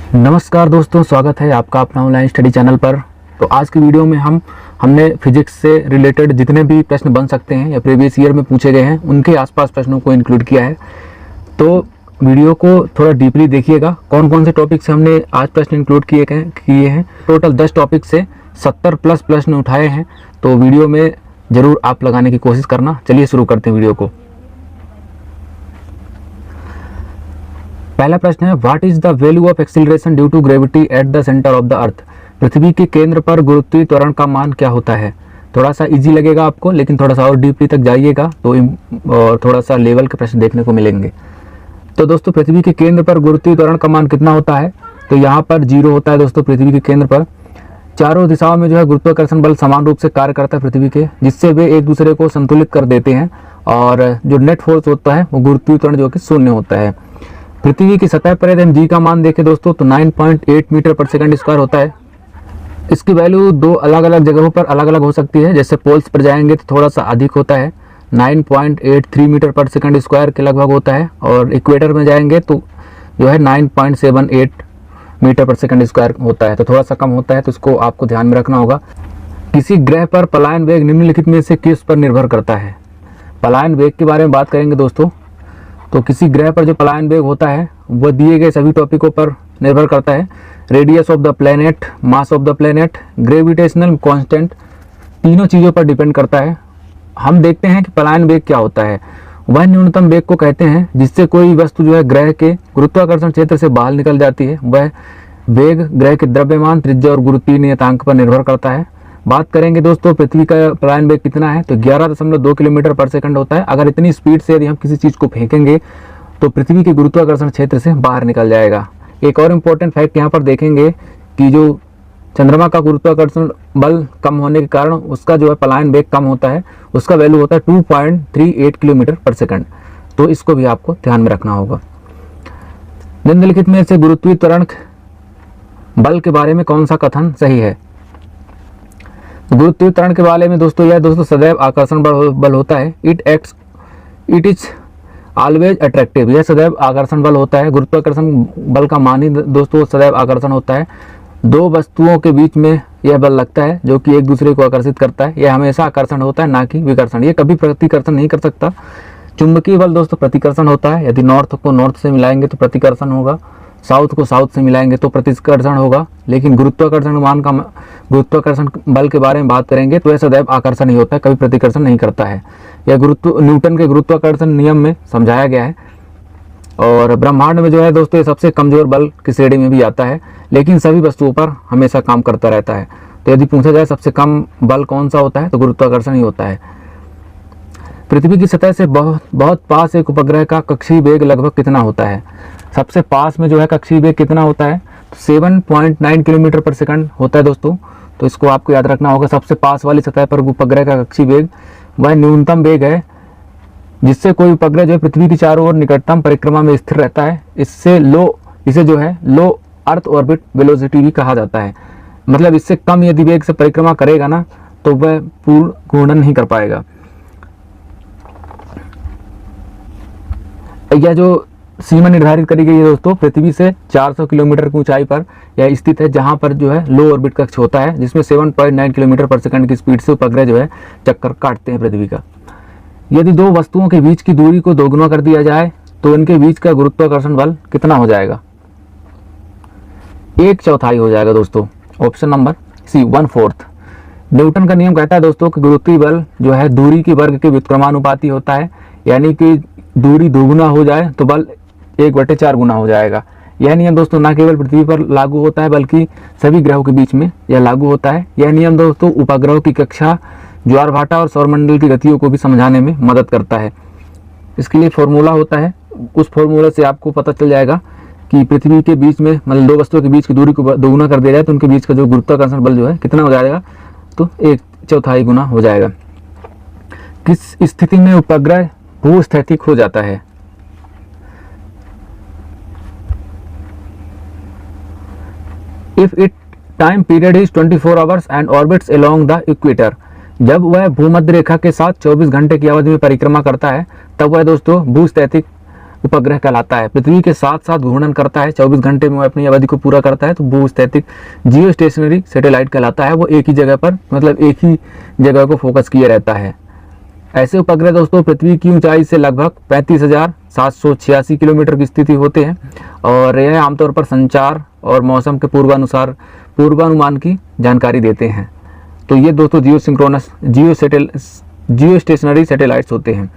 नमस्कार दोस्तों, स्वागत है आपका अपना ऑनलाइन स्टडी चैनल पर। तो आज की वीडियो में हमने फिजिक्स से रिलेटेड जितने भी प्रश्न बन सकते हैं या प्रीवियस ईयर में पूछे गए हैं उनके आसपास प्रश्नों को इंक्लूड किया है। तो वीडियो को थोड़ा डीपली देखिएगा, कौन कौन से टॉपिक से हमने आज प्रश्न इंक्लूड किए हैं। टोटल 10 टॉपिक से 70 प्लस प्रश्न उठाए हैं, तो वीडियो में ज़रूर आप लगाने की कोशिश करना। चलिए शुरू करते हैं वीडियो को। पहला प्रश्न है, what is the value of acceleration due to gravity at the centre of the earth. पृथ्वी के केंद्र पर गुरुत्वीय त्वरण का मान क्या होता है। थोड़ा सा इजी लगेगा आपको, लेकिन थोड़ा सा और डीपली तक जाइएगा तो और थोड़ा सा लेवल के प्रश्न देखने को मिलेंगे। तो दोस्तों, पृथ्वी के केंद्र पर गुरुत्वीय त्वरण का मान कितना होता है, तो यहाँ पर 0 होता है दोस्तों। पृथ्वी के केंद्र पर चारों दिशाओं में जो है गुरुत्वाकर्षण बल समान रूप से कार्य करता है पृथ्वी के, जिससे वे एक दूसरे को संतुलित कर देते हैं और जो नेट फोर्स होता है वो गुरुत्वीय त्वरण जो कि 0 होता है। पृथ्वी की सतह पर यदि हम जी का मान देखें दोस्तों तो 9.8 मीटर पर सेकंड स्क्वायर होता है। इसकी वैल्यू दो अलग अलग जगहों पर अलग अलग हो सकती है। जैसे पोल्स पर जाएंगे तो थोड़ा सा अधिक होता है, 9.83 मीटर पर सेकंड स्क्वायर के लगभग होता है, और इक्वेटर में जाएंगे तो जो है 9.78 मीटर पर सेकंड स्क्वायर होता है, तो थोड़ा सा कम होता है। तो इसको आपको ध्यान में रखना होगा। किसी ग्रह पर पलायन वेग निम्नलिखित में से किस पर निर्भर करता है। पलायन वेग के बारे में बात करेंगे दोस्तों, तो किसी ग्रह पर जो पलायन वेग होता है वह दिए गए सभी टॉपिकों पर निर्भर करता है। Radius of the planet, mass of the planet, gravitational constant, तीनों चीज़ों पर डिपेंड करता है। हम देखते हैं कि पलायन वेग क्या होता है। वह न्यूनतम वेग को कहते हैं जिससे कोई वस्तु जो है ग्रह के गुरुत्वाकर्षण क्षेत्र से बाहर निकल जाती है। वह वेग ग्रह के द्रव्यमान, त्रिज्या और गुरुत्वीय नियतांक पर निर्भर करता है। बात करेंगे दोस्तों पृथ्वी का पलायन वेग कितना है, तो 11.2 किलोमीटर पर सेकंड होता है। अगर इतनी स्पीड से यदि हम किसी चीज़ को फेंकेंगे तो पृथ्वी के गुरुत्वाकर्षण क्षेत्र से बाहर निकल जाएगा। एक और इम्पोर्टेंट फैक्ट यहाँ पर देखेंगे कि जो चंद्रमा का गुरुत्वाकर्षण बल कम होने के कारण उसका जो है पलायन वेग कम होता है, उसका वैल्यू होता है 2.38 किलोमीटर पर सेकंड। तो इसको भी आपको ध्यान में रखना होगा। निम्नलिखित में से गुरुत्वीय त्वरण बल के बारे में कौन सा कथन सही है। गुरुत्वीय त्वरण के बारे में दोस्तों यह दोस्तों सदैव आकर्षण बल होता है। इट इज ऑलवेज अट्रैक्टिव, यह सदैव आकर्षण बल होता है। गुरुत्वाकर्षण बल का मान ही दोस्तों सदैव आकर्षण होता है। दो वस्तुओं के बीच में यह बल लगता है जो कि एक दूसरे को आकर्षित करता है। यह हमेशा आकर्षण होता है, ना कि विकर्षण। ये कभी प्रतिकर्षण नहीं कर सकता। चुंबकीय बल दोस्तों प्रतिकर्षण होता है। यदि नॉर्थ को नॉर्थ से मिलाएंगे तो प्रतिकर्षण होगा, साउथ को साउथ से मिलाएंगे तो प्रतिकर्षण होगा। लेकिन गुरुत्वाकर्षण बल के बारे में बात करेंगे तो यह सदैव आकर्षण ही होता है, कभी प्रतिकर्षण नहीं करता है। यह न्यूटन के गुरुत्वाकर्षण नियम में समझाया गया है। और ब्रह्मांड में जो है दोस्तों ये सबसे कमजोर बल की श्रेणी में भी आता है, लेकिन सभी वस्तुओं पर हमेशा काम करता रहता है। तो यदि पूछा जाए सबसे कम बल कौन सा होता है तो गुरुत्वाकर्षण ही होता है। पृथ्वी की सतह से बहुत पास एक उपग्रह का कक्षीय वेग लगभग कितना होता है। सबसे पास में जो है कक्षीय वेग कितना होता है, 7.9 किलोमीटर पर सेकंड होता है दोस्तों। तो इसको आपको याद रखना होगा। सबसे पास वाली सतह पर उपग्रह का कक्षीय वेग वह न्यूनतम वेग है जिससे कोई उपग्रह जो है पृथ्वी की चारों ओर निकटतम परिक्रमा में स्थिर रहता है। इसे जो है लो अर्थ ऑर्बिट वेलोसिटी भी कहा जाता है। मतलब इससे कम यदि वेग से परिक्रमा करेगा ना तो वह पूर्ण घूर्णन नहीं कर पाएगा। यह जो सीमा निर्धारित करी गई है दोस्तों पृथ्वी से 400 किलोमीटर की ऊंचाई पर यह स्थित है, जहां पर जो है लो ऑर्बिट कक्ष होता है, जिसमें 7.9 किलोमीटर पर सेकंड की स्पीड से उपग्रह जो है चक्कर काटते हैं पृथ्वी का। यदि दो वस्तुओं के बीच की दूरी को दोगुना कर दिया जाए तो इनके बीच का गुरुत्वाकर्षण बल कितना हो जाएगा। 1/4 हो जाएगा दोस्तों। ऑप्शन नंबर सी 1/4। न्यूटन का नियम कहता है दोस्तों कि गुरुत्वीय बल जो है दूरी की वर्ग के व्युत्क्रमानुपाती होता है, यानी कि दूरी दोगुना हो जाए तो बल 1/4 गुना हो जाएगा। यह नियम दोस्तों न केवल पृथ्वी पर लागू होता है बल्कि सभी ग्रहों के बीच में यह लागू होता है। यह नियम दोस्तों उपग्रहों की कक्षा, ज्वारभाटा और सौरमंडल की गतियों को भी समझाने में मदद करता है। इसके लिए फॉर्मूला होता है, उस फॉर्मूला से आपको पता चल जाएगा कि पृथ्वी के बीच में मतलब दो वस्तुओं के बीच की दूरी को दोगुना कर दिया जाए तो उनके बीच का जो गुरुत्वाकर्षण बल जो है कितना हो जाएगा, तो 1/4 गुना हो जाएगा। किस स्थिति में उपग्रह भूस्थैतिक हो जाता है। If it time period is 24 hours and orbits along the equator, जब वह भूमध्य रेखा के साथ 24 घंटे की अवधि में परिक्रमा करता है तब वह दोस्तों भूस्थैतिक उपग्रह कहलाता है। पृथ्वी के साथ साथ घूर्णन करता है, 24 घंटे में वो अपनी अवधि को पूरा करता है, तो भूस्थैतिक जियो स्टेशनरी सैटेलाइट कहलाता है। वो एक ही जगह पर, मतलब एक ही जगह को फोकस किए रहता है। ऐसे उपग्रह दोस्तों पृथ्वी की ऊंचाई से लगभग 35,786 किलोमीटर की स्थिति होते हैं और यह आमतौर पर संचार और मौसम के पूर्वानुमान की जानकारी देते हैं। तो ये दोस्तों जियो स्टेशनरी सैटेलाइट्स होते हैं।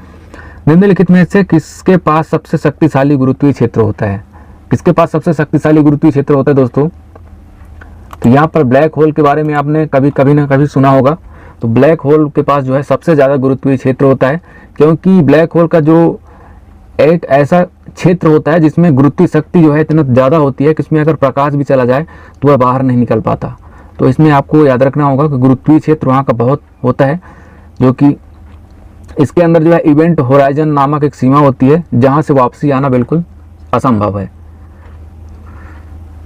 निम्नलिखित में से किसके पास सबसे शक्तिशाली गुरुत्वीय क्षेत्र होता है? किसके पास सबसे शक्तिशाली गुरुत्वीय क्षेत्र होता है दोस्तों? तो यहाँ पर ब्लैक होल के बारे में आपने कभी ना कभी सुना होगा। तो ब्लैक होल के पास जो है सबसे ज़्यादा गुरुत्वीय क्षेत्र होता है, क्योंकि ब्लैक होल का जो एक ऐसा क्षेत्र होता है जिसमें गुरुत्वीय शक्ति जो है इतना ज़्यादा होती है कि इसमें अगर प्रकाश भी चला जाए तो वह बाहर नहीं निकल पाता। तो इसमें आपको याद रखना होगा कि गुरुत्वीय क्षेत्र वहाँ का बहुत होता है, जो कि इसके अंदर जो है इवेंट होराइजन नामक एक सीमा होती है जहाँ से वापसी आना बिल्कुल असंभव है।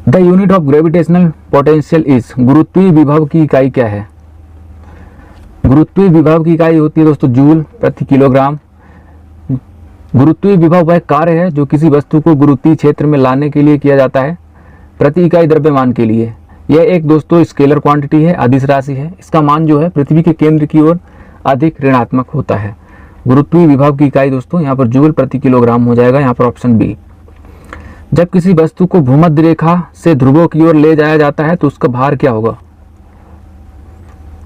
The unit of gravitational potential is, गुरुत्वीय विभव की इकाई क्या है? गुरुत्वीय विभव की इकाई होती है दोस्तों जूल प्रति किलोग्राम। गुरुत्वीय विभव वह कार्य है जो किसी वस्तु को गुरुत्वीय क्षेत्र में लाने के लिए किया जाता है प्रति इकाई द्रव्यमान के लिए। यह एक दोस्तों स्केलर क्वांटिटी है, अदिश राशि है। इसका मान जो है पृथ्वी के केंद्र की ओर अधिक ऋणात्मक होता है। गुरुत्वीय विभव की इकाई दोस्तों यहाँ पर जूल प्रति किलोग्राम हो जाएगा, यहाँ पर ऑप्शन बी। जब किसी वस्तु को भूमध्य रेखा से ध्रुवों की ओर ले जाया जाता है तो उसका भार क्या होगा?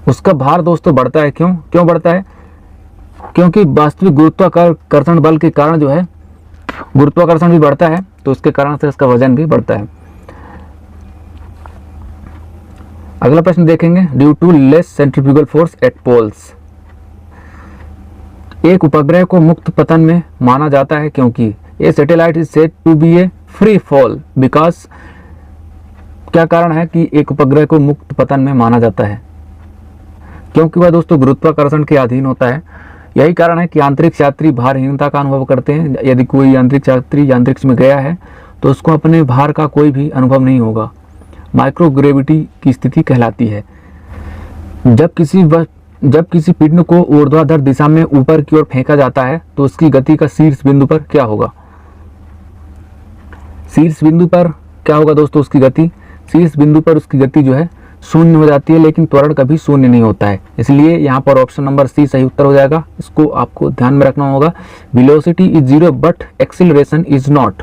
उसका भार दोस्तों बढ़ता है। क्यों बढ़ता है? क्योंकि वास्तविक गुरुत्वाकर्षण बल के कारण जो है गुरुत्वाकर्षण भी बढ़ता है, तो उसके कारण से इसका वजन भी बढ़ता है। अगला प्रश्न देखेंगे, due to less centrifugal force at poles. एक उपग्रह को मुक्त पतन में माना जाता है क्योंकि a satellite is said to be a free fall because, क्या कारण है कि एक उपग्रह को मुक्त पतन में माना जाता है? क्योंकि वह दोस्तों गुरुत्वाकर्षण के अधीन होता है। यही कारण है कि अंतरिक्ष यात्री भारहीनता का अनुभव करते हैं। यदि कोई अंतरिक्ष यात्री अंतरिक्ष में गया है तो उसको अपने भार का कोई भी अनुभव नहीं होगा। माइक्रोग्रेविटी की स्थिति कहलाती है। जब किसी पिंड को ऊर्ध्वाधर दिशा में ऊपर की ओर फेंका जाता है तो उसकी गति का शीर्ष बिंदु पर क्या होगा? शीर्ष बिंदु पर क्या होगा दोस्तों उसकी गति? शीर्ष बिंदु पर उसकी गति जो है शून्य हो जाती है, लेकिन त्वरण कभी शून्य नहीं होता है। इसलिए यहाँ पर ऑप्शन नंबर सी सही उत्तर हो जाएगा। इसको आपको ध्यान में रखना होगा। Velocity is zero but acceleration is not.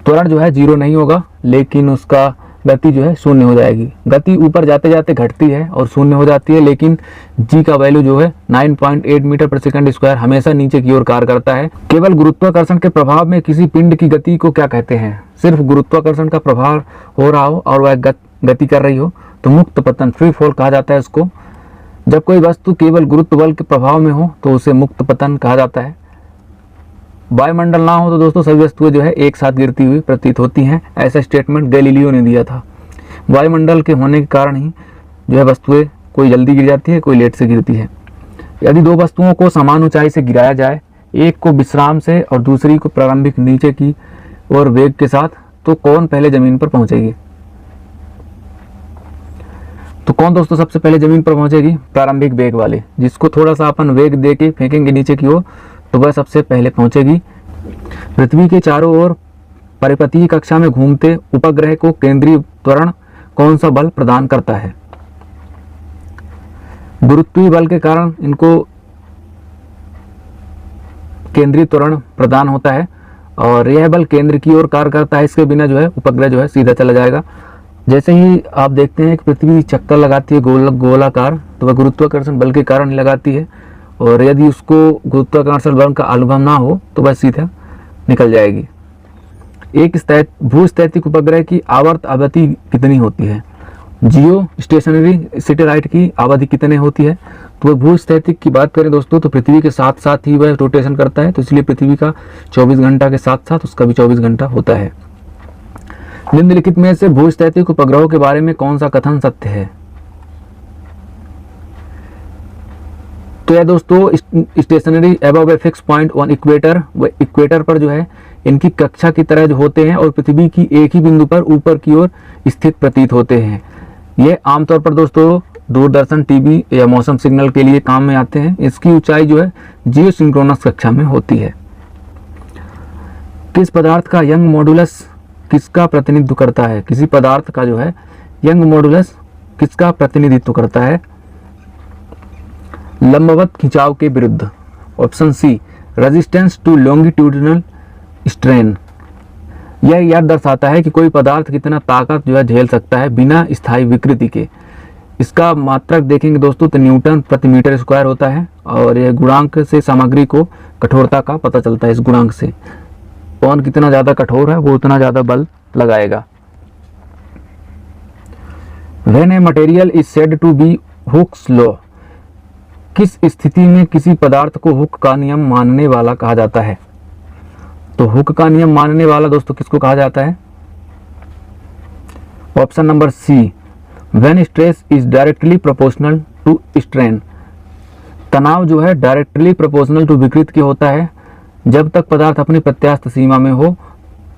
त्वरण जो है जीरो नहीं होगा, लेकिन उसका गति जो है शून्य हो जाएगी। गति ऊपर जाते जाते घटती है और शून्य हो जाती है, लेकिन जी का वैल्यू जो है 9.8 मीटर पर सेकंड स्क्वायर हमेशा नीचे की ओर कार्य करता है। केवल गुरुत्वाकर्षण के प्रभाव में किसी पिंड की गति को क्या कहते हैं? सिर्फ गुरुत्वाकर्षण का प्रभाव हो रहा हो और वह गति कर रही हो तो मुक्त पतन, फ्री फॉल कहा जाता है उसको। जब कोई वस्तु केवल गुरुत्व बल के प्रभाव में हो तो उसे मुक्त पतन कहा जाता है। वायुमंडल ना हो तो दोस्तों सभी वस्तुएं जो है एक साथ गिरती हुई प्रतीत होती हैं। ऐसा स्टेटमेंट गैलीलियो ने दिया था। वायुमंडल के होने के कारण ही जो है वस्तुएं कोई जल्दी गिर जाती है, कोई लेट से गिरती है। यदि दो वस्तुओं को समान ऊंचाई से गिराया जाए, एक को विश्राम से और दूसरी को प्रारंभिक नीचे की और वेग के साथ, तो कौन पहले जमीन पर पहुंचेगी? तो कौन दोस्तों सबसे पहले जमीन पर पहुंचेगी? प्रारंभिक वेग वाले। जिसको थोड़ा सा अपन वेग दे के फेंकेंगे नीचे की ओर तो वह सबसे पहले पहुंचेगी। पृथ्वी के चारों ओर परिपथीय कक्षा में घूमते उपग्रह को केंद्रीय त्वरण कौन सा बल प्रदान करता है? गुरुत्वीय बल के कारण इनको केंद्रीय त्वरण प्रदान होता है और यह बल केंद्र की ओर कार्य करता है। इसके बिना जो है उपग्रह जो है सीधा चला जाएगा। जैसे ही आप देखते हैं कि पृथ्वी चक्कर लगाती है गोलाकार, तो वह गुरुत्वाकर्षण बल के कारण ही लगाती है, और यदि उसको गुरुत्वाकर्षण बल का अनुभव ना हो तो वह सीधा निकल जाएगी। एक भूस्थैतिक उपग्रह की आवर्त अवधि कितनी होती है? जियो स्टेशनरी सैटेलाइट की अवधि कितने होती है? तो वह भूस्थैतिक की बात करें दोस्तों तो पृथ्वी के साथ साथ ही वह रोटेशन करता है, तो इसलिए पृथ्वी का 24 घंटा के साथ साथ उसका भी 24 घंटा होता है। निम्नलिखित में से भूस्थैतिक उपग्रहों के बारे में कौन सा कथन सत्य है? तो यह दोस्तों stationary above a fix point on equator, वो इक्वेटर पर जो है इनकी कक्षा की तरह जो होते हैं और पृथ्वी की एक ही बिंदु पर ऊपर की ओर स्थित प्रतीत होते हैं। ये आमतौर पर दोस्तों दूरदर्शन, टीवी या मौसम सिग्नल के लिए काम में आते हैं। इसकी ऊंचाई जो है जियोसिंक्रोनस कक्षा में होती है। किस पदार्थ का यंग मॉडुलस किसका प्रतिनिधित्व करता है? किसी पदार्थ का जो है यंग मॉडुलस किसका प्रतिनिधित्व करता है? लंबवत खिंचाव के विरुद्ध। Option C, resistance to longitudinal strain. यह याद दर्शाता है कि कोई पदार्थ कितना ताकत जो है झेल सकता है बिना स्थायी विकृति के। इसका मात्रक देखेंगे दोस्तों तो न्यूटन प्रति मीटर स्क्वायर होता है, और यह गुणांक से सामग्री को कठोरता का पता चलता है। इस गुणांक से कौन कितना ज़्यादा कठोर है वो उतना ज़्यादा बल लगाएगा। When a material is said to be Hooke's law, किस स्थिति में किसी पदार्थ को हुक का नियम मानने वाला कहा जाता है? तो हुक का नियम मानने वाला दोस्तों किसको कहा जाता है? Option number C, when stress is directly proportional to strain. तनाव जो है डायरेक्टली प्रोपोर्शनल टू विकृति के होता है। जब तक पदार्थ अपनी प्रत्यास्थ सीमा में हो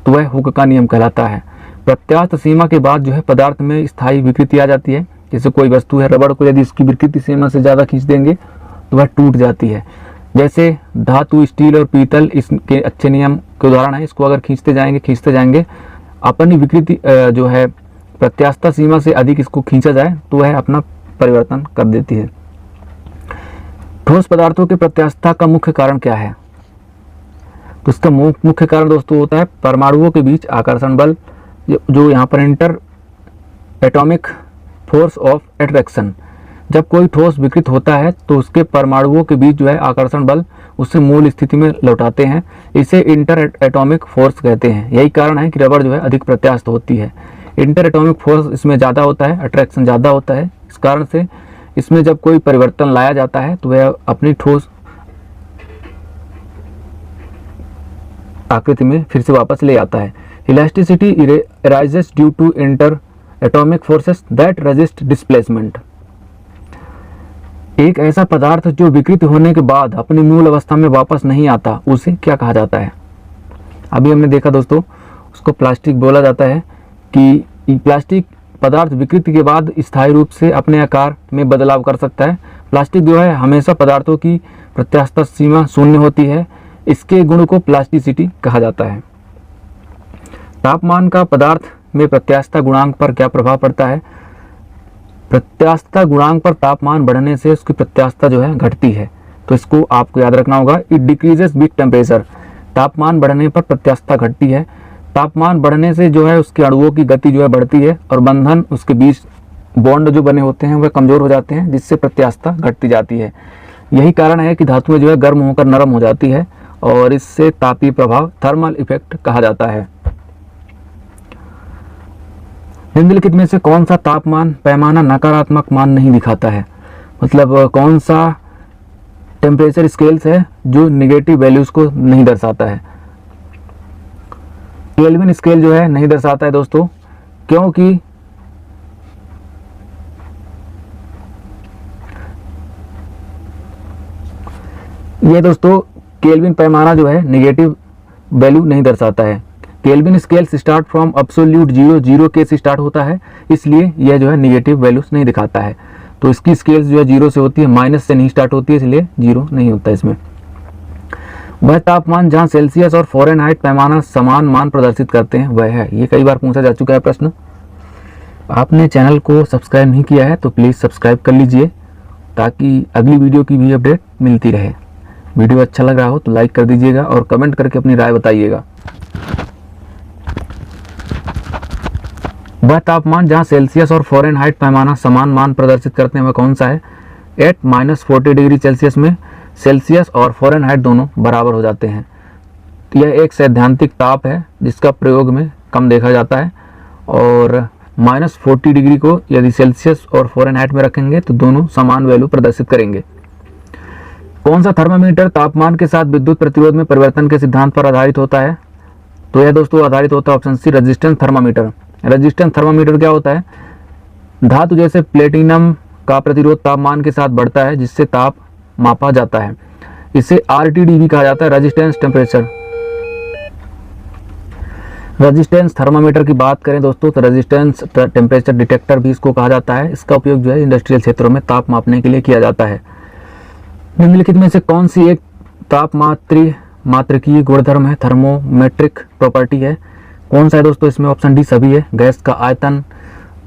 तो वह हुक का नियम कहलाता है। प्रत्यास्थ सीमा के बाद जो है पदार्थ में स्थायी विकृति आ जाती है। जैसे कोई वस्तु है, रबड़ को यदि इसकी विकृति सीमा से ज़्यादा खींच देंगे तो वह टूट जाती है। जैसे धातु, स्टील और पीतल इसके अच्छे नियम के उदाहरण है। इसको अगर खींचते जाएंगे अपनी विकृति जो है प्रत्यास्थ सीमा से अधिक इसको खींचा जाए तो वह अपना परिवर्तन कर देती है। ठोस पदार्थों के प्रत्यास्थता का मुख्य कारण क्या है? तो इसका मुख्य कारण दोस्तों होता है परमाणुओं के बीच आकर्षण बल, जो यहाँ पर inter atomic force of attraction. जब कोई ठोस विकृत होता है तो उसके परमाणुओं के बीच जो है आकर्षण बल उसे मूल स्थिति में लौटाते हैं। इसे इंटर एटॉमिक फोर्स कहते हैं। यही कारण है कि रबड़ जो है अधिक प्रत्यास्थ होती है। इंटर एटॉमिक फोर्स इसमें ज़्यादा होता है, अट्रैक्शन ज़्यादा होता है। इस कारण से इसमें जब कोई परिवर्तन लाया जाता है तो वह अपनी ठोस आकृति में फिर से वापस ले आता है। Elasticity arises due to inter atomic forces that resist displacement. एक ऐसा पदार्थ जो विकृत होने के बाद अपनी मूल अवस्था में वापस नहीं आता उसे क्या कहा जाता है? अभी हमने देखा दोस्तों, उसको प्लास्टिक बोला जाता है कि प्लास्टिक पदार्थ विकृति के बाद स्थायी रूप से अपने आकार में बदलाव कर सकता है। प्लास्टिक जो है हमेशा पदार्थों की प्रत्यास्थ सीमा शून्य होती है। इसके गुण को प्लास्टिसिटी कहा जाता है। तापमान का पदार्थ में प्रत्यास्थता गुणांक पर क्या प्रभाव पड़ता है? प्रत्यास्थता गुणांक पर तापमान बढ़ने से उसकी प्रत्यास्थता जो है घटती है। तो इसको आपको याद रखना होगा। It decreases with temperature. तापमान बढ़ने पर प्रत्यास्थता घटती है। तापमान बढ़ने से जो है उसके अणुओं की गति जो है बढ़ती है और बंधन उसके बीच बॉन्ड जो बने होते हैं वह कमजोर हो जाते हैं, जिससे प्रत्यास्थता घटती जाती है। यही कारण है कि धातुएं जो है गर्म होकर नरम हो जाती है और इससे तापीय प्रभाव थर्मल इफेक्ट कहा जाता है। निम्नलिखित में से कौन सा तापमान पैमाना नकारात्मक मान नहीं दिखाता है? मतलब कौन सा टेम्परेचर स्केल्स है जो निगेटिव वैल्यूज को नहीं दर्शाता है? केल्विन स्केल जो है नहीं दर्शाता है दोस्तों, क्योंकि ये दोस्तों केल्विन पैमाना जो है नेगेटिव वैल्यू नहीं दर्शाता है। Kelvin scales start from absolute zero के से स्टार्ट होता है, इसलिए यह जो है नेगेटिव वैल्यूज नहीं दिखाता है। तो इसकी स्केल्स जो है जीरो से होती है, माइनस से नहीं स्टार्ट होती है, इसलिए जीरो नहीं होता इसमें। वह तापमान जहां सेल्सियस और फ़ारेनहाइट पैमाना समान मान प्रदर्शित करते हैं वह है। ये कई बार पूछा जा चुका है प्रश्न। आपने चैनल को सब्सक्राइब नहीं किया है तो प्लीज़ सब्सक्राइब कर लीजिए ताकि अगली वीडियो की भी अपडेट मिलती रहे। वीडियो अच्छा लग रहा हो तो लाइक कर दीजिएगा और कमेंट करके अपनी राय बताइएगा। वह तापमान जहां सेल्सियस और फ़ारेनहाइट पैमाना समान मान प्रदर्शित करते हैं वह कौन सा है? एट -40 डिग्री सेल्सियस में सेल्सियस और फ़ारेनहाइट दोनों बराबर हो जाते हैं। तो यह एक सैद्धांतिक ताप है जिसका प्रयोग में कम देखा जाता है, और -40 डिग्री को यदि सेल्सियस और फ़ारेनहाइट में रखेंगे तो दोनों समान वैल्यू प्रदर्शित करेंगे। कौन सा थर्मामीटर तापमान के साथ विद्युत प्रतिरोध में परिवर्तन के सिद्धांत पर आधारित होता है? तो यह दोस्तों आधारित होता है option C, resistance thermometer. Resistance thermometer क्या होता है? धातु जैसे प्लेटिनम का प्रतिरोध तापमान के साथ बढ़ता है जिससे ताप मापा जाता है। इसे RTD भी कहा जाता है, रेजिस्टेंस टेम्परेचर। रेजिस्टेंस थर्मामीटर की बात करें दोस्तों तो रेजिस्टेंस टेम्परेचर डिटेक्टर भी इसको कहा जाता है। इसका उपयोग जो है इंडस्ट्रियल क्षेत्रों में ताप मापने के लिए किया जाता है। निम्नलिखित में से कौन सी एक तापमात्रीय मात्रकीय गुणधर्म है, थर्मोमेट्रिक प्रॉपर्टी है। कौन सा है दोस्तों इसमें? ऑप्शन डी सभी है। गैस का आयतन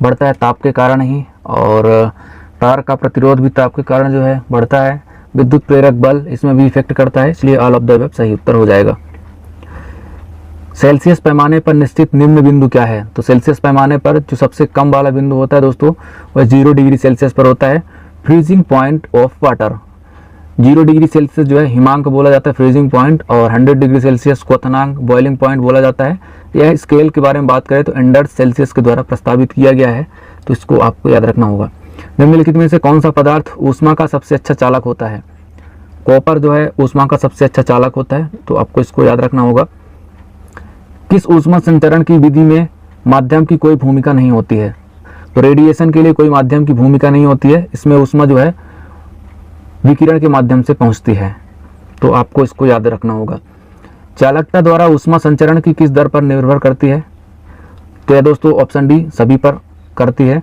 बढ़ता है ताप के कारण ही, और तार का प्रतिरोध भी ताप के कारण जो है बढ़ता है। विद्युत प्रेरक बल इसमें भी इफेक्ट करता है, इसलिए ऑल ऑफ द अबव सही उत्तर हो जाएगा। सेल्सियस पैमाने पर निश्चित निम्न बिंदु क्या है? तो सेल्सियस पैमाने पर जो सबसे कम वाला बिंदु होता है दोस्तों वह 0 डिग्री सेल्सियस पर होता है। Freezing point of water, 0 degree Celsius जो है हिमांक बोला जाता है फ्रीजिंग पॉइंट, और 100 डिग्री सेल्सियस क्वथनांक बॉइलिंग पॉइंट बोला जाता है। यह स्केल के बारे में बात करें तो एंडर्स सेल्सियस के द्वारा प्रस्तावित किया गया है, तो इसको आपको याद रखना होगा। निम्नलिखित में से कौन सा पदार्थ ऊष्मा का सबसे अच्छा चालक होता है? कॉपर जो है ऊष्मा का सबसे अच्छा चालक होता है, तो आपको इसको याद रखना होगा। किस ऊष्मा संचरण की विधि में माध्यम की कोई भूमिका नहीं होती है? तो रेडिएशन के लिए कोई माध्यम की भूमिका नहीं होती है, इसमें ऊष्मा जो है विकिरण के माध्यम से पहुंचती है, तो आपको इसको याद रखना होगा। चालकता द्वारा ऊष्मा संचरण की किस दर पर निर्भर करती है? तो यह दोस्तों ऑप्शन डी सभी पर करती है।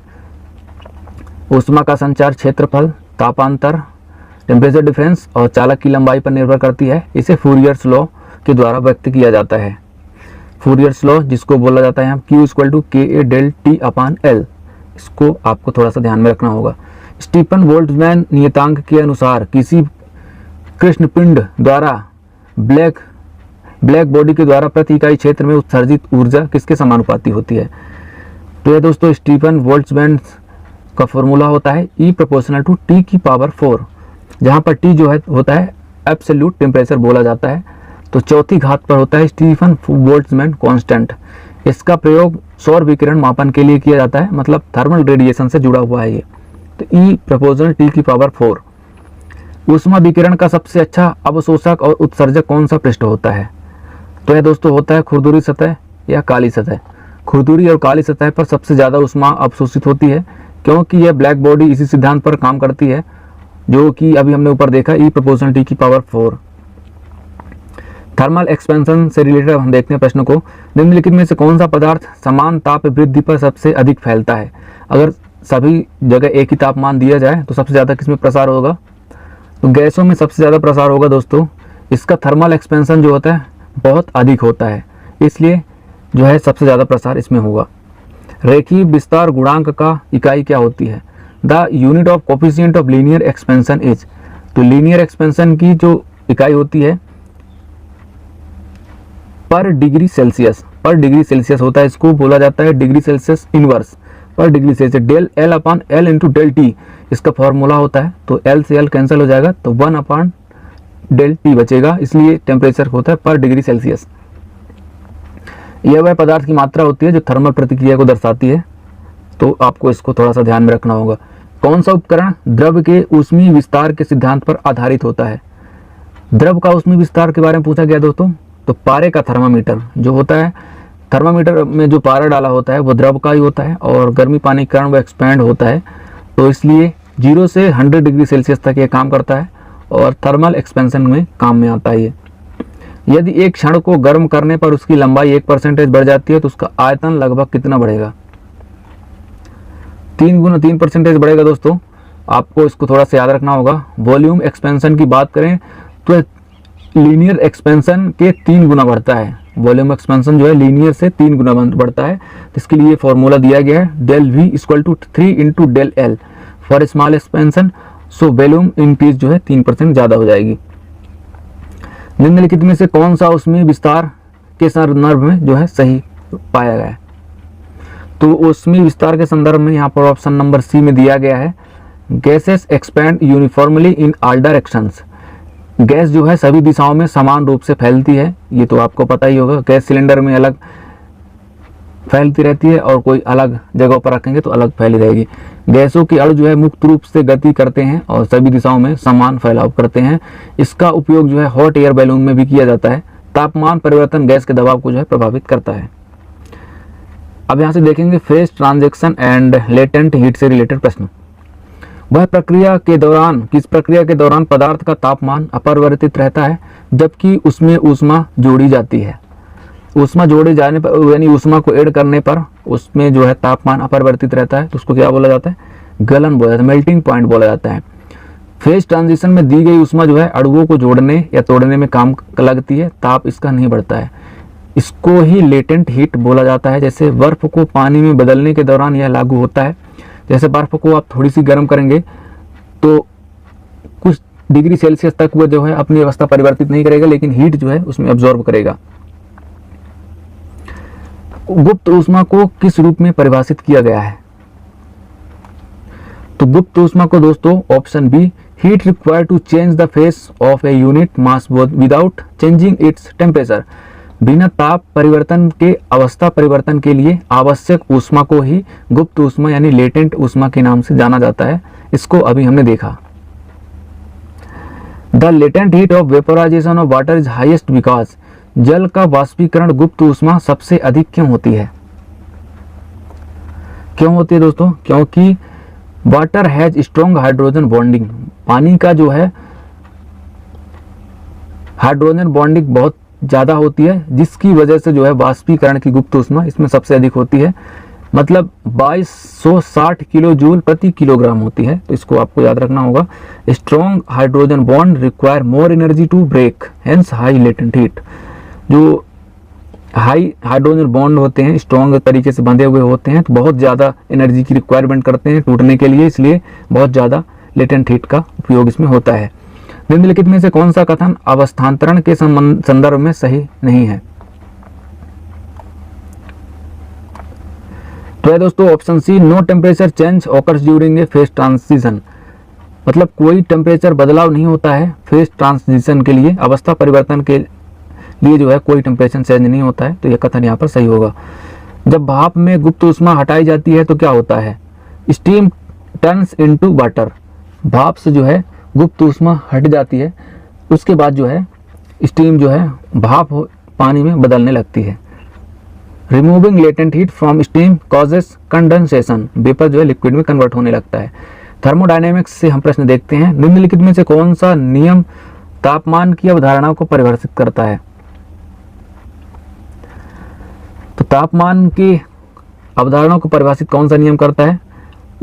ऊष्मा का संचार क्षेत्रफल, तापांतर, टेम्परेचर डिफरेंस और चालक की लंबाई पर निर्भर करती है। इसे फूरियर्स लॉ के द्वारा व्यक्त किया जाता है। फूरियर्स लॉ जिसको बोला जाता है Q = KA del T अपान L, इसको आपको थोड़ा सा ध्यान में रखना होगा। स्टीफन बोल्ट्जमैन नियतांक के अनुसार किसी कृष्णपिंड द्वारा ब्लैक बॉडी के द्वारा प्रति इकाई क्षेत्र में उत्सर्जित ऊर्जा किसके समानुपाती होती है? तो यह दोस्तों स्टीफन बोल्ट्जमैन का फॉर्मूला होता है E = T⁴, जहाँ पर T जो है होता है एब्सोल्यूट टेम्परेचर बोला जाता है, तो चौथी घात पर होता है स्टीफन बोल्ट्जमैन कांस्टेंट। इसका प्रयोग सौर विकिरण मापन के लिए किया जाता है, मतलब थर्मल रेडिएशन से जुड़ा हुआ है ये। तो E = T⁴। ऊष्मा विकिरण का सबसे अच्छा अवशोषक और उत्सर्जक कौन सा पृष्ठ होता है? तो यह दोस्तों होता है खुरदुरी सतह या काली सतह। खुरदुरी और काली सतह पर सबसे ज़्यादा ऊष्मा अवशोषित होती है, क्योंकि यह ब्लैक बॉडी इसी सिद्धांत पर काम करती है जो कि अभी हमने ऊपर देखा E = T⁴। थर्मल एक्सपेंशन से रिलेटेड हम देखते हैं प्रश्न को। निम्नलिखित में से कौन सा पदार्थ समान ताप वृद्धि पर सबसे अधिक फैलता है? अगर सभी जगह एक ही तापमान दिया जाए तो सबसे ज़्यादा किसमें प्रसार होगा? तो गैसों में सबसे ज़्यादा प्रसार होगा दोस्तों। इसका थर्मल एक्सपेंशन जो होता है बहुत अधिक होता है, इसलिए जो है सबसे ज़्यादा प्रसार इसमें होगा। रेखीय विस्तार गुणांक का इकाई क्या होती है? The unit of coefficient of linear expansion is. तो लीनियर एक्सपेंशन की जो इकाई होती है पर डिग्री सेल्सियस होता है, इसको बोला जाता है डिग्री सेल्सियस इनवर्स पर डिग्री सेल्सियस। डेल L अपान L इंटू डेल टी इसका फॉर्मूला होता है, तो L से L कैंसिल हो जाएगा तो 1 अपान डेल टी बचेगा, इसलिए टेम्परेचर होता है पर डिग्री सेल्सियस। यह वह पदार्थ की मात्रा होती है जो थर्मल प्रतिक्रिया को दर्शाती है, तो आपको इसको थोड़ा सा ध्यान में रखना होगा। कौन सा उपकरण द्रव के ऊष्मीय विस्तार के सिद्धांत पर आधारित होता है? द्रव का ऊष्मीय विस्तार के बारे में पूछा गया दोस्तों, तो पारे का थर्मामीटर जो होता है, थर्मामीटर में जो पारा डाला होता है वो द्रव का ही होता है, और गर्मी पानी के कारण वो एक्सपैंड होता है, तो इसलिए 0 से 100 डिग्री सेल्सियस तक ये काम करता है और थर्मल एक्सपेंशन में काम में आता है ये। यदि एक क्षण को गर्म करने पर उसकी लंबाई 1% बढ़ जाती है तो उसका आयतन लगभग कितना बढ़ेगा? 3 गुना 3% बढ़ेगा दोस्तों। आपको इसको थोड़ा सा याद रखना होगा। वॉल्यूम एक्सपेंशन की बात करें तो लीनियर एक्सपेंशन के 3 गुना बढ़ता है। वॉल्यूम एक्सपेंशन जो है लीनियर से 3 गुना बढ़ता है, तो इसके लिए फॉर्मूला दिया गया है del V = 3 into del L for small expansion. So volume increase जो है 3% ज़्यादा हो जाएगी। निम्नलिखित में से कौन सा ऊष्मीय विस्तार के संदर्भ में जो है सही पाया गया है? तो ऊष्मीय विस्तार के संदर्भ में यहाँ पर ऑप्शन नंबर सी में दिया गया है gases expand uniformly in all directions. Gas जो है सभी दिशाओं में समान रूप से फैलती है, ये तो आपको पता ही होगा। गैस सिलेंडर में अलग फैलती रहती है और कोई अलग जगह पर रखेंगे तो अलग फैली रहेगी। गैसों के अणु जो है मुक्त रूप से गति करते हैं और सभी दिशाओं में समान फैलाव करते हैं। इसका उपयोग जो है हॉट एयर बैलून में भी किया जाता है। तापमान परिवर्तन गैस के दबाव को जो है प्रभावित करता है। अब यहाँ से देखेंगे phase transaction and latent heat से रिलेटेड प्रश्न। वह प्रक्रिया के दौरान, किस प्रक्रिया के दौरान पदार्थ का तापमान अपरिवर्तित रहता है जबकि उसमें ऊष्मा जोड़ी जाती है? ऊष्मा जोड़े जाने पर यानी ऊष्मा को ऐड करने पर उसमें जो है तापमान अपरिवर्तित रहता है, तो उसको क्या बोला जाता है? गलन बोला जाता है, मेल्टिंग पॉइंट बोला जाता है। फेज ट्रांजिशन में दी गई ऊष्मा जो है अणुओं को जोड़ने या तोड़ने में काम लगती है, ताप इसका नहीं बढ़ता है। इसको ही लेटेंट हीट बोला जाता है। जैसे बर्फ को पानी में बदलने के दौरान यह लागू होता है। जैसे बर्फ को आप थोड़ी सी गर्म करेंगे तो कुछ डिग्री सेल्सियस तक वो जो है अपनी अवस्था परिवर्तित नहीं करेगा, लेकिन हीट जो है उसमें अब्जॉर्ब करेगा। गुप्त ऊष्मा को किस रूप में परिभाषित किया गया है? तो गुप्त ऊष्मा को दोस्तों option B, heat required to change the phase of a unit mass without changing its temperature. बिना ताप परिवर्तन के अवस्था परिवर्तन के लिए आवश्यक ऊष्मा को ही गुप्त ऊष्मा यानी लेटेंट ऊष्मा के नाम से जाना जाता है। इसको अभी हमने देखा। The latent heat of vaporisation of water is highest because जल का वाष्पीकरण गुप्त ऊष्मा सबसे अधिक क्यों होती है? क्यों होती है दोस्तों? क्योंकि water has strong hydrogen bonding. पानी का जो है हाइड्रोजन बॉन्डिंग बहुत ज़्यादा होती है, जिसकी वजह से जो है वाष्पीकरण की गुप्त ऊष्मा इसमें सबसे अधिक होती है। मतलब 2260 किलो जूल प्रति किलोग्राम होती है। तो इसको आपको याद रखना होगा। Strong hydrogen bond require more energy to break, hence high latent heat. जो हाई हाइड्रोजन बॉन्ड होते हैं, स्ट्रॉन्ग तरीके से बंधे हुए होते हैं, तो बहुत ज़्यादा एनर्जी की रिक्वायरमेंट करते हैं टूटने के लिए, इसलिए बहुत ज़्यादा लेटेंट हीट का उपयोग इसमें होता है। निम्नलिखित में से कौन सा कथन अवस्थांतरण के संदर्भ में सही नहीं है? तो है दोस्तों option C, no temperature change occurs during a phase transition. मतलब कोई टेम्परेचर बदलाव नहीं होता है फेज ट्रांजिशन के लिए, अवस्था परिवर्तन के लिए जो है कोई टेम्परेचर चेंज नहीं होता है। तो यह कथन यहाँ पर सही होगा। जब भाप में गुप्त ऊष्मा हटाई जाती है तो क्या होता है? Steam turns into water. भाप से जो है गुप्त ऊष्मा हट जाती है, उसके बाद जो है स्टीम जो है भाप पानी में बदलने लगती है। Removing latent heat from steam causes condensation. Vapour जो है लिक्विड में कन्वर्ट होने लगता है। थर्मोडायनेमिक्स से हम प्रश्न देखते हैं, निम्नलिखित में से कौन सा नियम तापमान की अवधारणा को परिभाषित करता है? तो तापमान की अवधारणा को परिभाषित कौन सा नियम करता है?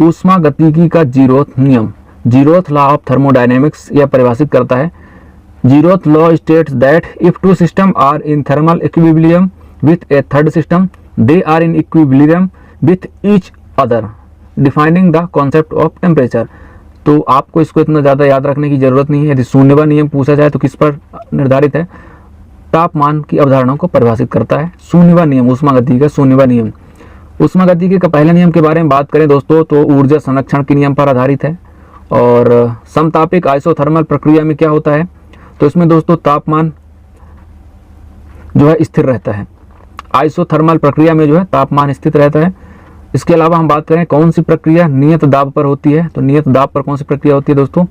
ऊष्मा गतिकी का जीरोथ नियम, जीरोथ लॉ ऑफ थर्मोडायनेमिक्स यह परिभाषित करता है। Zeroth law states that if two system are in thermal equilibrium with a third system they are in equilibrium with each other defining the concept of temperature. तो आपको इसको इतना ज़्यादा याद रखने की जरूरत नहीं है। यदि शून्यवा नियम पूछा जाए तो किस पर निर्धारित है? तापमान की अवधारणा को परिभाषित करता है शून्यवा नियम, ऊष्मागतिकी का शून्यवा नियम। ऊष्मागतिकी का पहले नियम के बारे में बात करें दोस्तों तो ऊर्जा संरक्षण के नियम पर आधारित है। और समतापिक आइसोथर्मल प्रक्रिया में क्या होता है? तो इसमें दोस्तों तापमान जो है स्थिर रहता है। आइसोथर्मल प्रक्रिया में जो है तापमान स्थिर रहता है। इसके अलावा हम बात करें कौन सी प्रक्रिया नियत दाब पर होती है, तो नियत दाब पर कौन सी प्रक्रिया होती है दोस्तों?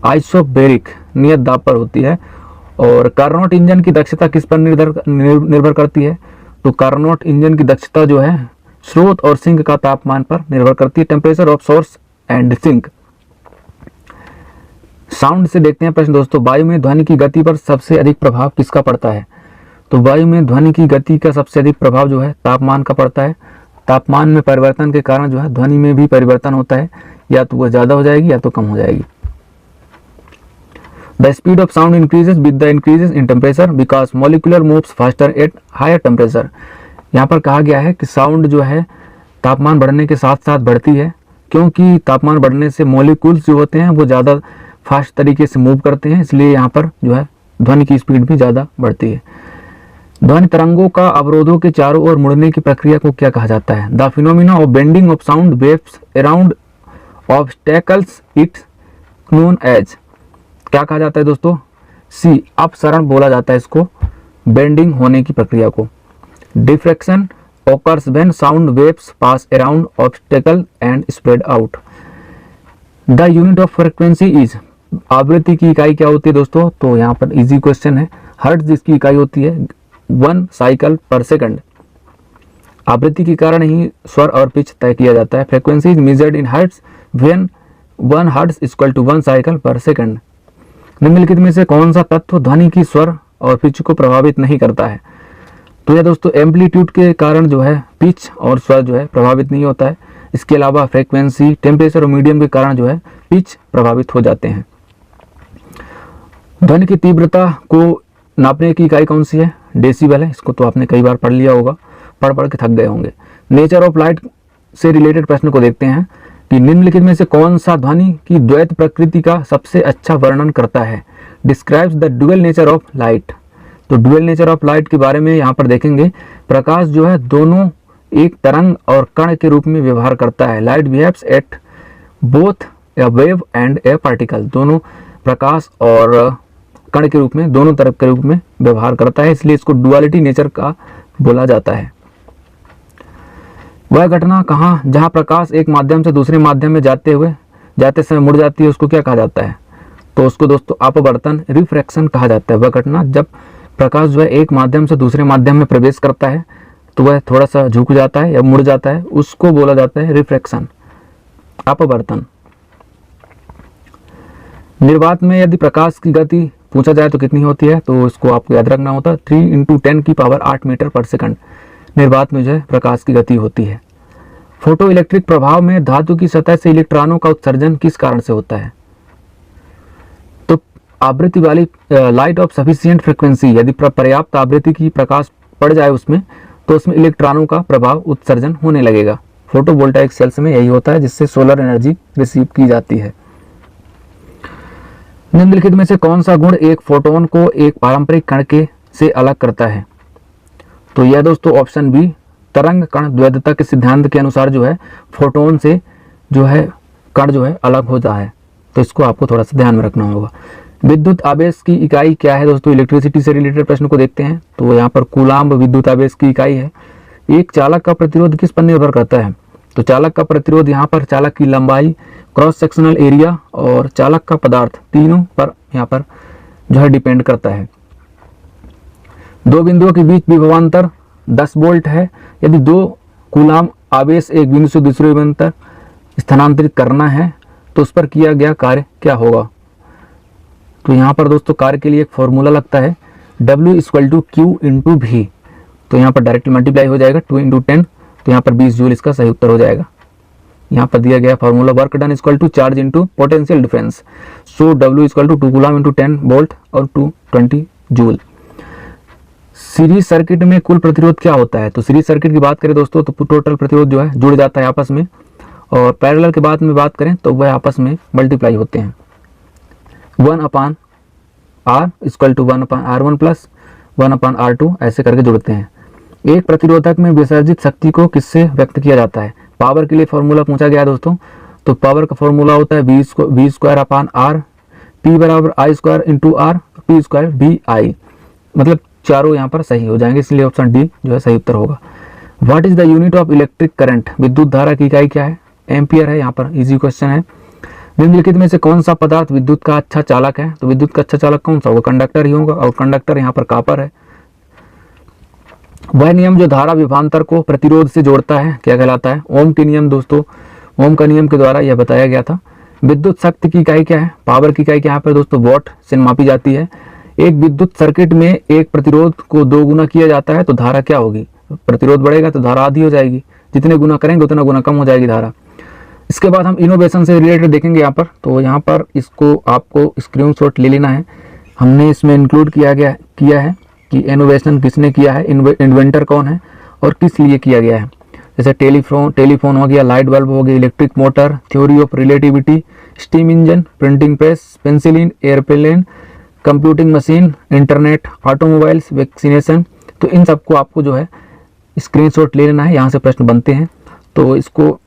आइसोबैरिक नियत दाब पर होती है। और कार्नोट इंजन की दक्षता किस पर निर्भर करती है? तो कार्नोट इंजन की दक्षता जो है स्रोत और सिंक का तापमान पर निर्भर करती है, temperature of source and sink. Sound से देखते हैं प्रश्न दोस्तों, वायु में ध्वनि की गति पर सबसे अधिक प्रभाव किसका पड़ता है? तो वायु में ध्वनि की गति का सबसे अधिक प्रभाव जो है तापमान का पड़ता है। तापमान में परिवर्तन के कारण जो है ध्वनि में भी परिवर्तन होता है, या तो वह ज़्यादा हो जाएगी या तो कम हो जाएगी। The speed of sound increases with the increases in temperature because molecular moves faster at higher temperature. यहाँ पर कहा गया है कि साउंड जो है तापमान बढ़ने के साथ साथ बढ़ती है, क्योंकि तापमान बढ़ने से मॉलिक्यूल्स जो होते हैं वो ज़्यादा फास्ट तरीके से मूव करते हैं, इसलिए यहाँ पर जो है ध्वनि की स्पीड भी ज़्यादा बढ़ती है। ध्वनि तरंगों का अवरोधों के चारों ओर मुड़ने की प्रक्रिया को क्या कहा जाता है? The phenomena of bending of sound waves around obstacles it's known as. क्या कहा जाता है दोस्तों? सी, अपसरण बोला जाता है इसको, बेंडिंग होने की प्रक्रिया को। Diffraction occurs when sound waves pass around obstacle and spread out. The unit of frequency is, आवृत्ति की इकाई क्या होती है दोस्तों? तो यहाँ पर इजी क्वेश्चन है, हर्ट्ज जिसकी इकाई होती है 1 साइकिल पर सेकंड। आवृत्ति के कारण ही स्वर और पिच तय किया जाता है। Frequency is measured in hertz when 1 hertz equal to 1 cycle per second. निम्नलिखित में से कौन सा तत्व ध्वनि की स्वर और पिच को प्रभावित नहीं करता है? तो यह दोस्तों एम्पलीट्यूड के कारण जो है पिच और स्वर जो है प्रभावित नहीं होता है। इसके अलावा फ्रीक्वेंसी, टेम्परेचर और मीडियम के कारण जो है पिच प्रभावित हो जाते हैं। ध्वनि की तीव्रता को नापने की इकाई कौन सी है? डेसिबल है। इसको तो आपने कई बार पढ़ लिया होगा, पढ़ के थक गए होंगे। नेचर ऑफ लाइट से रिलेटेड प्रश्न को देखते हैं कि निम्नलिखित में से कौन सा ध्वनि की द्वैत प्रकृति का सबसे अच्छा वर्णन करता है? Describes the dual nature of light. तो डुअल नेचर ऑफ लाइट के बारे में यहाँ पर देखेंगे। प्रकाश जो है दोनों एक तरंग और कण के रूप में व्यवहार करता है। Light behaves at both A wave and A particle. दोनों प्रकाश और कण के रूप में, दोनों तरफ के रूप में व्यवहार करता है, इसलिए इसको डुअलिटी नेचर का बोला जाता है। वह घटना कहाँ जहाँ प्रकाश एक माध्यम से दूसरे माध्यम में जाते समय मुड़ जाती है, उसको क्या कहा जाता है? तो उसको दोस्तों अपवर्तन, रिफ्रैक्शन कहा जाता है। वह घटना जब प्रकाश जो है एक माध्यम से दूसरे माध्यम में प्रवेश करता है तो वह थोड़ा सा झुक जाता है या मुड़ जाता है, उसको बोला जाता है रिफ्रैक्शन, अपवर्तन। निर्वात में यदि प्रकाश की गति पूछा जाए तो कितनी होती है? तो इसको आपको याद रखना होता है 3 × 10⁸ मीटर पर सेकंड निर्वात में जो है प्रकाश की गति होती है। फोटो इलेक्ट्रिक प्रभाव में धातु की सतह से इलेक्ट्रॉनों का उत्सर्जन किस कारण से होता है? तो आवृत्ति वाली लाइट ऑफ सफिशिएंट फ्रीक्वेंसी, यदि पर्याप्त आवृत्ति की प्रकाश पड़ जाए उसमें तो उसमें इलेक्ट्रॉनों का प्रभाव उत्सर्जन होने लगेगा। फोटोवोल्टाइक सेल्स में यही होता है, जिससे सोलर एनर्जी रिसीव की जाती है। निम्नलिखित में से कौन सा गुण एक फोटोन को एक पारंपरिक कण के से अलग करता है? तो यह दोस्तों ऑप्शन बी, तरंग कण द्वैधता के सिद्धांत के अनुसार जो है फोटोन से जो है कण जो है अलग होता है। तो इसको आपको थोड़ा सा ध्यान में रखना होगा। विद्युत आवेश की इकाई क्या है दोस्तों? इलेक्ट्रिसिटी से रिलेटेड प्रश्न को देखते हैं। तो यहाँ पर कूलाम्ब विद्युत आवेश की इकाई है। एक चालक का प्रतिरोध किस पर निर्भर करता है? तो चालक का प्रतिरोध यहाँ पर चालक की लंबाई, क्रॉस सेक्शनल एरिया और चालक का पदार्थ, तीनों पर यहाँ पर जो है डिपेंड करता है। दो बिंदुओं के बीच विभवांतर 10 वोल्ट है। यदि 2 कूलाम आवेश एक बिंदु से दूसरे बिंदु तक स्थानांतरित करना है तो उस पर किया गया कार्य क्या होगा? तो यहाँ पर दोस्तों कार्य के लिए एक फॉर्मूला लगता है, W = Q × V। तो यहाँ पर डायरेक्टली मल्टीप्लाई हो जाएगा 2 × 10, तो यहाँ पर 20 जूल इसका सही उत्तर हो जाएगा। यहाँ पर दिया गया formula work done = charge × potential difference. So W = 2 coulomb × 10 volt और 220 जूल। सीरीज सर्किट में कुल प्रतिरोध क्या होता है? तो सीरीज सर्किट की बात करें दोस्तों तो टोटल प्रतिरोध जो है जुड़ जाता है आपस में, और पैरेलल के बाद में बात करें तो वह आपस में मल्टीप्लाई होते हैं। 1/R = 1/R1 + 1/R2 ऐसे करके जुड़ते हैं। एक प्रतिरोधक में विसर्जित शक्ति को किससे व्यक्त किया जाता है? पावर के लिए फॉर्मूला पूछा गया दोस्तों। तो पावर का फॉर्मूला होता है V²/R, P = I² × R, P² VI। मतलब चारों यहाँ पर सही हो जाएंगे, इसलिए ऑप्शन डी जो है सही उत्तर होगा। What is the unit of electric current? विद्युत धारा की इकाई क्या है? एम्पियर है। यहाँ पर इजी क्वेश्चन है। निम्नलिखित में से कौन सा पदार्थ विद्युत का अच्छा चालक है? तो विद्युत का अच्छा चालक कौन सा होगा? कंडक्टर ही होगा, और कंडक्टर यहाँ पर कॉपर है। वह नियम जो धारा विभवांतर को प्रतिरोध से जोड़ता है क्या कहलाता है? ओम के नियम दोस्तों। ओम का नियम के द्वारा यह बताया गया था। विद्युत शक्ति की इकाई क्या है? पावर की इकाई यहाँ पर दोस्तों वॉट से मापी जाती है। एक विद्युत सर्किट में एक प्रतिरोध को 2 गुना किया जाता है तो धारा क्या होगी? प्रतिरोध बढ़ेगा तो धारा आधी हो जाएगी, जितने गुना करेंगे उतना गुना कम हो जाएगी धारा। इसके बाद हम इनोवेशन से रिलेटेड देखेंगे यहाँ पर। तो यहाँ पर इसको आपको स्क्रीनशॉट ले लेना है। हमने इसमें इंक्लूड किया है कि इनोवेशन किसने किया है, इन्वेंटर कौन है और किस लिए किया गया है। जैसे टेलीफोन हो गया, लाइट बल्ब हो गया, electric motor, theory of relativity, steam engine, printing press, penicillin, airplane, computing machine, internet, automobiles, vaccination. तो इन सबको आपको जो है स्क्रीनशॉट ले लेना है, यहाँ से प्रश्न बनते हैं। तो इसको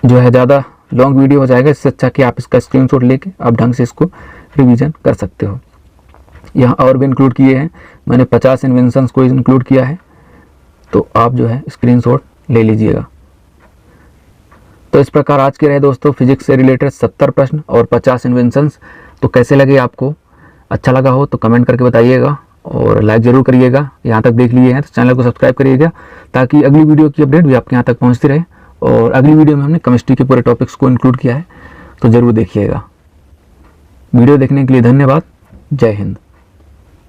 जो है ज़्यादा लॉन्ग वीडियो हो जाएगा, इससे अच्छा कि आप इसका स्क्रीनशॉट लेके आप ढंग से इसको रिवीजन कर सकते हो। यहाँ और भी इंक्लूड किए हैं, मैंने 50 इन्वेंशंस को इंक्लूड किया है, तो आप जो है स्क्रीनशॉट ले लीजिएगा। तो इस प्रकार आज के रहे दोस्तों फिजिक्स से रिलेटेड 70 प्रश्न और 50 इन्वेंशंस। तो कैसे लगे आपको? अच्छा लगा हो तो कमेंट करके बताइएगा और लाइक ज़रूर करिएगा। यहाँ तक देख लिए हैं तो चैनल को सब्सक्राइब करिएगा ताकि अगली वीडियो की अपडेट भी आपके यहाँ तक पहुँचती रहे। और अगली वीडियो में हमने केमिस्ट्री के पूरे टॉपिक्स को इंक्लूड किया है, तो ज़रूर देखिएगा। वीडियो देखने के लिए धन्यवाद। जय हिंद।